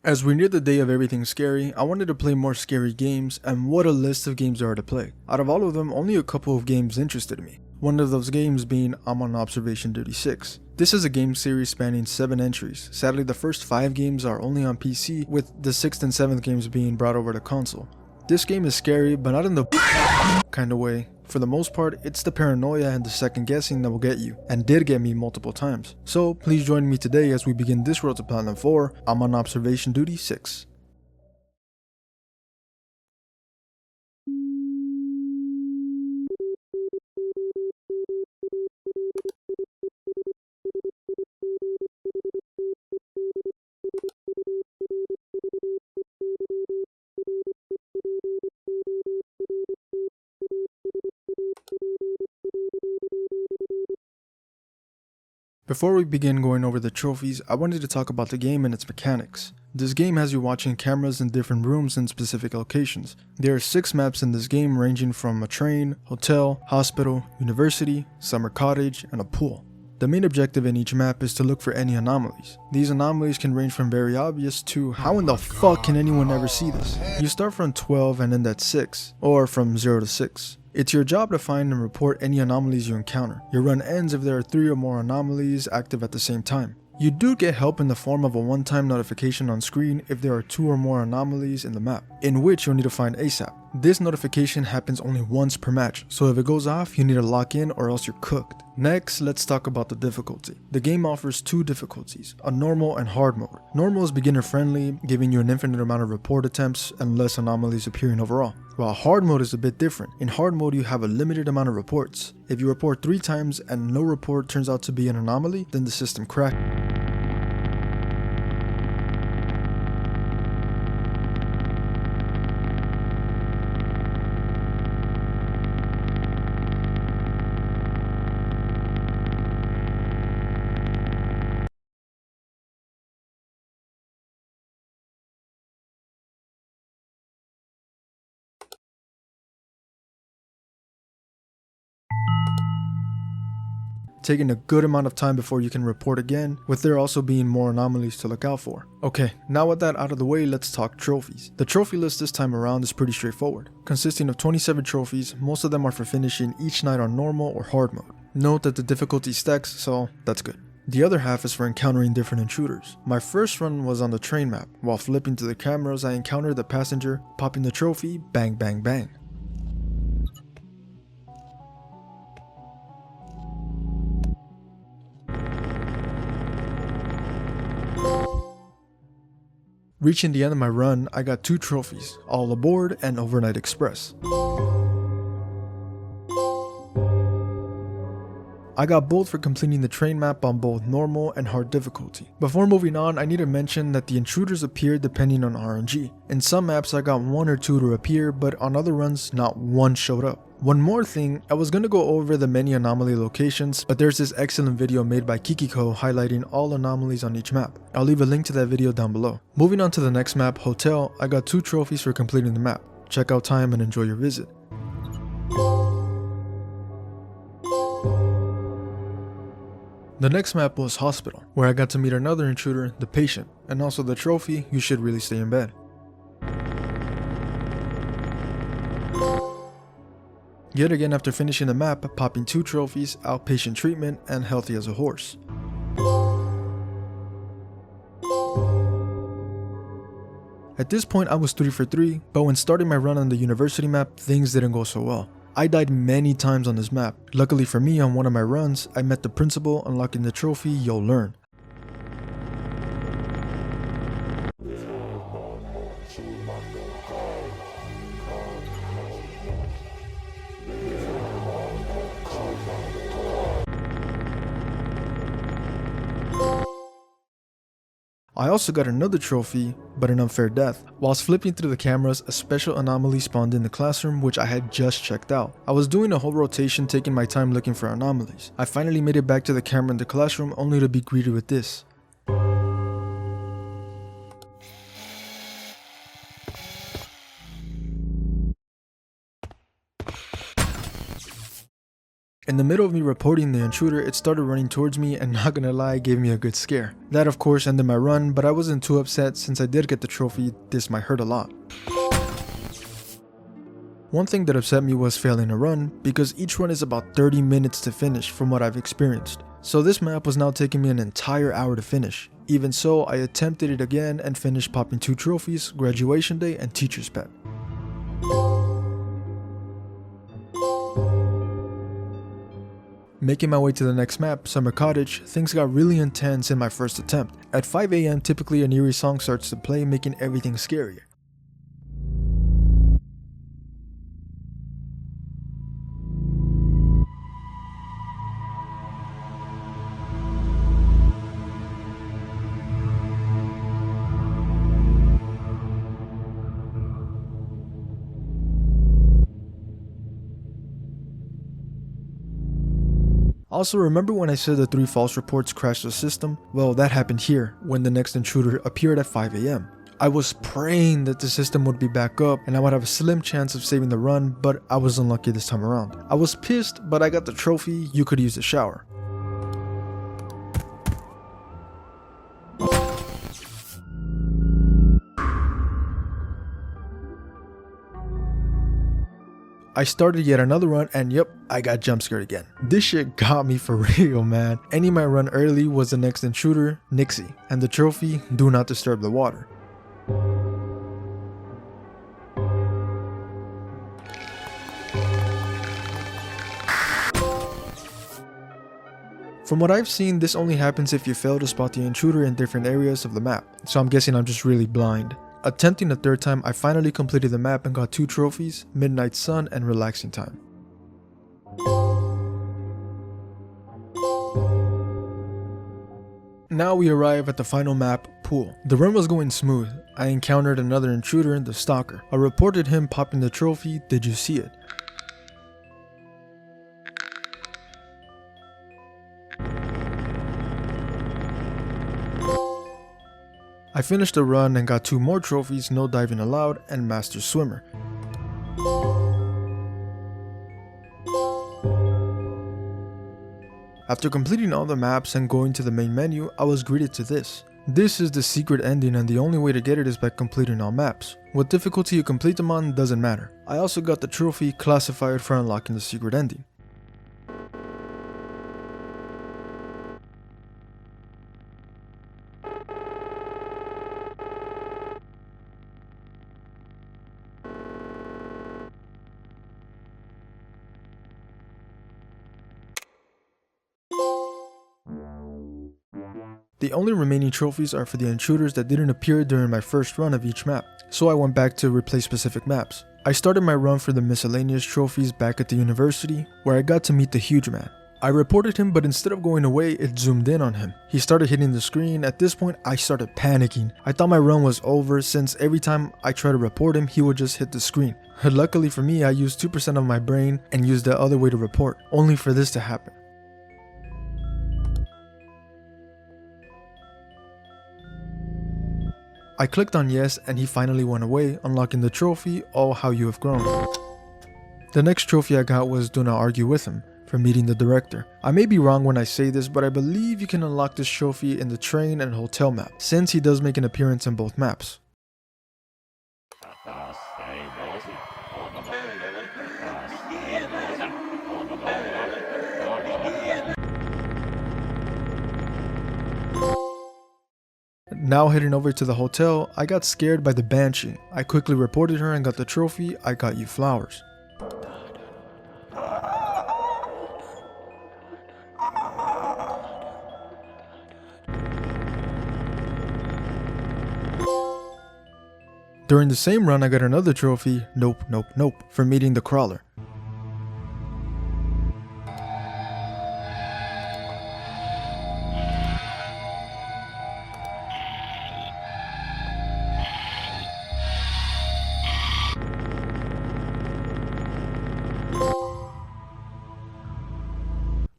As we near the day of everything scary, I wanted to play more scary games, and what a list of games there are to play. Out of all of them, only a couple of games interested me. One of those games being I'm on Observation Duty 6. This is a game series spanning 7 entries. Sadly, the first 5 games are only on PC, with the 6th and 7th games being brought over to console. This game is scary, but not in the kind of way. For the most part, it's the paranoia and the second guessing that will get you, and did get me multiple times. So please join me today as we begin this road to Platinum 4. I'm on Observation Duty 6. Before we begin going over the trophies, I wanted to talk about the game and its mechanics. This game has you watching cameras in different rooms in specific locations. There are 6 maps in this game ranging from a train, hotel, hospital, university, summer cottage, and a pool. The main objective in each map is to look for any anomalies. These anomalies can range from very obvious to how in the fuck can anyone ever see this? You start from 12 and end at 6, or from 0 to 6. It's your job to find and report any anomalies you encounter. Your run ends if there are 3 or more anomalies active at the same time. You do get help in the form of a one-time notification on screen if there are 2 or more anomalies in the map, in which you'll need to find ASAP. This notification happens only once per match, so if it goes off, you need to lock in or else you're cooked. Next, let's talk about the difficulty. The game offers 2 difficulties, a normal and hard mode. Normal is beginner friendly, giving you an infinite amount of report attempts and less anomalies appearing overall. While hard mode is a bit different. In hard mode you have a limited amount of reports. If you report 3 times and no report turns out to be an anomaly, then the system crashes. Taking a good amount of time before you can report again, with there also being more anomalies to look out for. Okay, now with that out of the way, let's talk trophies. The trophy list this time around is pretty straightforward, consisting of 27 trophies. Most of them are for finishing each night on normal or hard mode. Note that the difficulty stacks, so that's good. The other half is for encountering different intruders. My first run was on the train map. While flipping to the cameras, I encountered the passenger, popping the trophy, bang bang bang. Reaching the end of my run, I got 2 trophies, All Aboard and Overnight Express. I got both for completing the train map on both normal and hard difficulty. Before moving on, I need to mention that the intruders appear depending on RNG. In some maps I got 1 or 2 to appear, but on other runs not 1 showed up. One more thing, I was going to go over the many anomaly locations, but there's this excellent video made by Kikiko highlighting all anomalies on each map. I'll leave a link to that video down below. Moving on to the next map, Hotel, I got 2 trophies for completing the map. Check out time and enjoy your visit. The next map was Hospital, where I got to meet another intruder, the patient, and also the trophy, You Should Really Stay in Bed. Yet again, after finishing the map, popping 2 trophies, Outpatient Treatment and Healthy as a Horse. At this point I was 3 for 3, but when starting my run on the university map, things didn't go so well. I died many times on this map. Luckily for me, on one of my runs, I met the principal, unlocking the trophy, You'll Learn. I also got another trophy, but an unfair death. Whilst flipping through the cameras, a special anomaly spawned in the classroom which I had just checked out. I was doing a whole rotation, taking my time looking for anomalies. I finally made it back to the camera in the classroom only to be greeted with this. In the middle of me reporting the intruder, it started running towards me and not gonna lie, gave me a good scare. That of course ended my run, but I wasn't too upset since I did get the trophy. This might hurt a lot. One thing that upset me was failing a run, because each run is about 30 minutes to finish from what I've experienced. So this map was now taking me an entire hour to finish. Even so, I attempted it again and finished popping 2 trophies, graduation day and teacher's pet. Making my way to the next map, Summer Cottage, things got really intense in my first attempt. At 5 AM typically an eerie song starts to play, making everything scarier. Also, remember when I said the 3 false reports crashed the system? Well, that happened here, when the next intruder appeared at 5 AM. I was praying that the system would be back up and I would have a slim chance of saving the run, but I was unlucky this time around. I was pissed, but I got the trophy. You could use the shower. I started yet another run and yep, I got jump scared again. This shit got me for real, man. Ending my run early was the next intruder, Nixie, and the trophy, do not disturb the water. From what I've seen, this only happens if you fail to spot the intruder in different areas of the map, so I'm guessing I'm just really blind. Attempting the 3rd time, I finally completed the map and got 2 trophies, Midnight Sun and Relaxing Time. Now we arrive at the final map, Pool. The run was going smooth. I encountered another intruder, the Stalker. I reported him popping the trophy. Did you see it? I finished the run and got 2 more trophies, No Diving Allowed and Master Swimmer. After completing all the maps and going to the main menu, I was greeted to this. This is the secret ending and the only way to get it is by completing all maps. What difficulty you complete them on doesn't matter. I also got the trophy Classified for unlocking the secret ending. The only remaining trophies are for the intruders that didn't appear during my first run of each map, so I went back to replay specific maps. I started my run for the miscellaneous trophies back at the university, where I got to meet the huge man. I reported him, but instead of going away, it zoomed in on him. He started hitting the screen. At this point, I started panicking. I thought my run was over since every time I tried to report him, he would just hit the screen. Luckily for me, I used 2% of my brain and used the other way to report, only for this to happen. I clicked on yes and he finally went away, unlocking the trophy, Oh How You Have Grown. The next trophy I got was Do Not Argue With Him, for meeting the director. I may be wrong when I say this, but I believe you can unlock this trophy in the train and hotel map, since he does make an appearance in both maps. Now heading over to the hotel, I got scared by the Banshee. I quickly reported her and got the trophy, I Got You Flowers. During the same run, I got another trophy, Nope, Nope, Nope, for meeting the Crawler.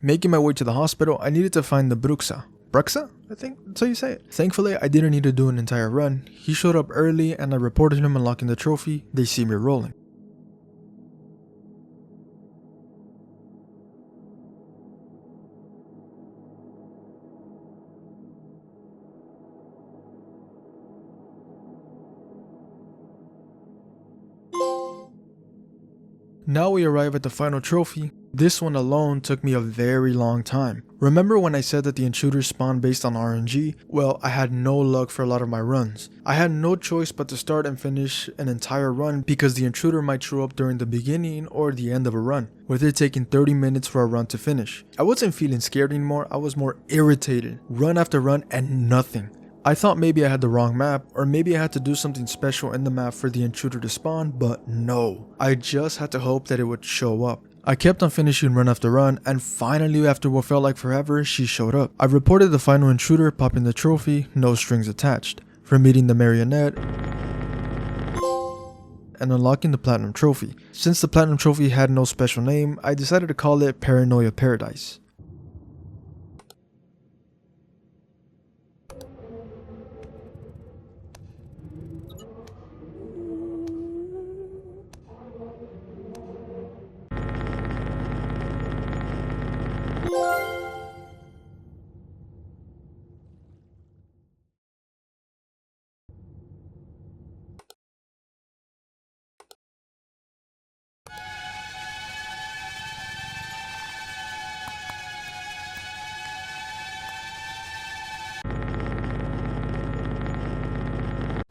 Making my way to the hospital, I needed to find the Bruxa. Bruxa? I think that's how you say it. Thankfully, I didn't need to do an entire run. He showed up early and I reported him unlocking the trophy. They see me rolling. Now we arrive at the final trophy. This one alone took me a very long time. Remember when I said that the intruders spawn based on RNG? Well, I had no luck for a lot of my runs. I had no choice but to start and finish an entire run because the intruder might show up during the beginning or the end of a run, with it taking 30 minutes for a run to finish. I wasn't feeling scared anymore, I was more irritated. Run after run and nothing. I thought maybe I had the wrong map, or maybe I had to do something special in the map for the intruder to spawn, but no. I just had to hope that it would show up. I kept on finishing run after run, and finally after what felt like forever, she showed up. I reported the final intruder, popping the trophy, no strings attached, for meeting the marionette and unlocking the platinum trophy. Since the platinum trophy had no special name, I decided to call it Paranoia Paradise.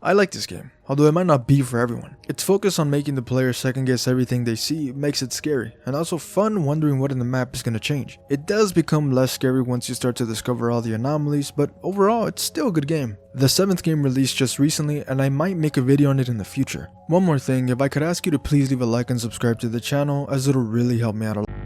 I like this game, although it might not be for everyone. Its focus on making the player second guess everything they see makes it scary, and also fun wondering what in the map is going to change. It does become less scary once you start to discover all the anomalies, but overall it's still a good game. The 7th game released just recently, and I might make a video on it in the future. One more thing, if I could ask you to please leave a like and subscribe to the channel, as it'll really help me out a lot.